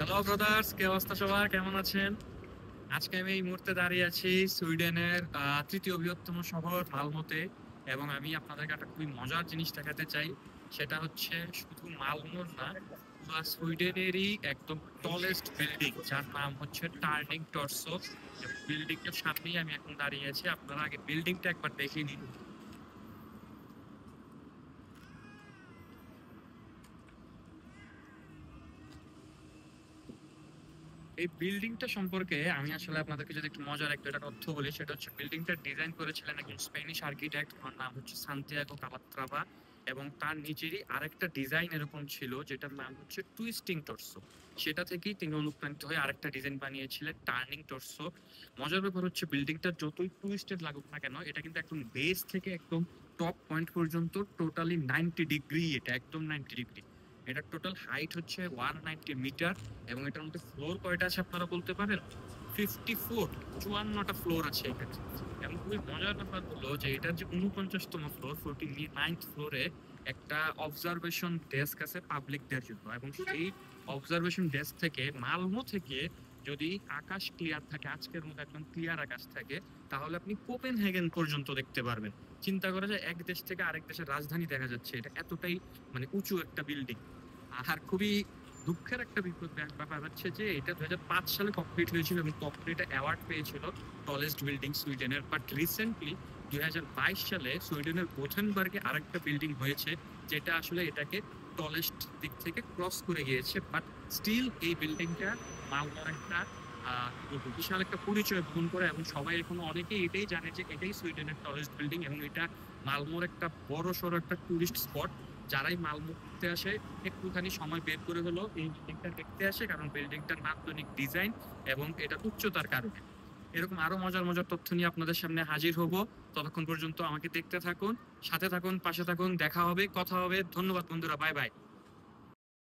Hello brothers, কি অবস্থা সবার? কেমন আছেন? আজকে আমি এই মুহূর্তে দাঁড়িয়ে আছি সুইডেনের তৃতীয় বৃহত্তম শহর মালমোতে। এবং আমি আপনাদেরকে একটা খুবই মজার জিনিস দেখাতে চাই। সেটা হচ্ছে শুধু মালমোর না, পুরো সুইডেনেরই একদম টলেস্ট বিল্ডিং, যার নাম হচ্ছে টার্নিং টর্সো। বিল্ডিংটার সামনেই আমি এখন দাঁড়িয়ে আছি, আপনারা আগে বিল্ডিংটা একবার দেখে নিন। এই বিল্ডিংটা সম্পর্কে আমি আসলে আপনাদেরকে যদি একটু মজার একটা তথ্য বলি, সেটা হচ্ছে বিল্ডিংটা ডিজাইন করেছিলেন একজন স্প্যানিশ আর্কিটেক্ট, ওনার নাম হচ্ছে সান্তিয়াগো কালাত্রাভা। এবং তার নিচেরই আরেকটা ডিজাইন এরকম ছিল যেটার নাম হচ্ছে টুইস্টিং টর্সো। সেটা থেকেই তিনি অনুপ্রাণিত হয়ে আরেকটা ডিজাইন বানিয়েছিলেন টার্নিং টর্সো। মজার ব্যাপার হচ্ছে বিল্ডিংটা যতই টুইস্টেড লাগুক না কেন, এটা কিন্তু একদম বেস থেকে একদম টপ পয়েন্ট পর্যন্ত টোটালি 90 ডিগ্রি, এটা একদম 90 ডিগ্রি। এটার টোটাল হাইট হচ্ছে 190 মিটার। এবং এটার মধ্যে ফ্লোর কয়টা আছে আপনারা বলতে পারেন? 54, 54টা ফ্লোর আছে এখানে। এবং খুবই মজার ব্যাপার হলো যে এটার যে 49তম ফ্লোর, 49th ফ্লোরে একটা অবজারভেশন ডেস্ক আছে পাবলিকদের জন্য। এবং সেই অবজারভেশন ডেস্ক থেকে মালমো থেকে যদি আকাশ ক্লিয়ার থাকে, আজকের মতো একদম ক্লিয়ার আকাশ থাকে, তাহলে আপনি কোপেনহেগেন পর্যন্ত দেখতে পারবেন। চিন্তা করা যায় এক দেশ থেকে আরেক দেশের রাজধানী দেখা যাচ্ছে, এটা এতটাই মানে উঁচু একটা বিল্ডিং। আর খুবই দুঃখের একটা ব্যাপার হচ্ছে যে এটা 2005 সালে কমপ্লিট হয়েছিল এবং তখন এটা অ্যাওয়ার্ড পেয়েছিল টলেস্ট বিল্ডিং সুইডেনের। বাট রিসেন্টলি 2022 সালে সুইডেনের গোথেনবার্গে আরেকটা বিল্ডিং হয়েছে, যেটা আসলে এটাকে টলেস্ট দিক থেকে ক্রস করে গিয়েছে। বাট স্টিল এই বিল্ডিংটা মালদার একটা বিশাল একটা পরিচয় বহন করে। এবং সবাই এখনো অনেকেই এটাই জানে যে এটাই সুইডেনের টলেস্ট বিল্ডিং। এবং এটা মালমোর একটা বড় সড়ো একটা টুরিস্ট স্পট। যারাই মালমো ঘুরতে আসে একটুখানি সময় বের করে হলো এই বিল্ডিংটা দেখতে আসে, কারণ বিল্ডিংটার নান্দনিক ডিজাইন এবং এটা উচ্চতার কারণে। এরকম আরো মজার মজার তথ্য নিয়ে আপনাদের সামনে হাজির হব। ততক্ষণ পর্যন্ত আমাকে দেখতে থাকুন, সাথে থাকুন, পাশে থাকুন। দেখা হবে, কথা হবে। ধন্যবাদ বন্ধুরা, বাই বাই।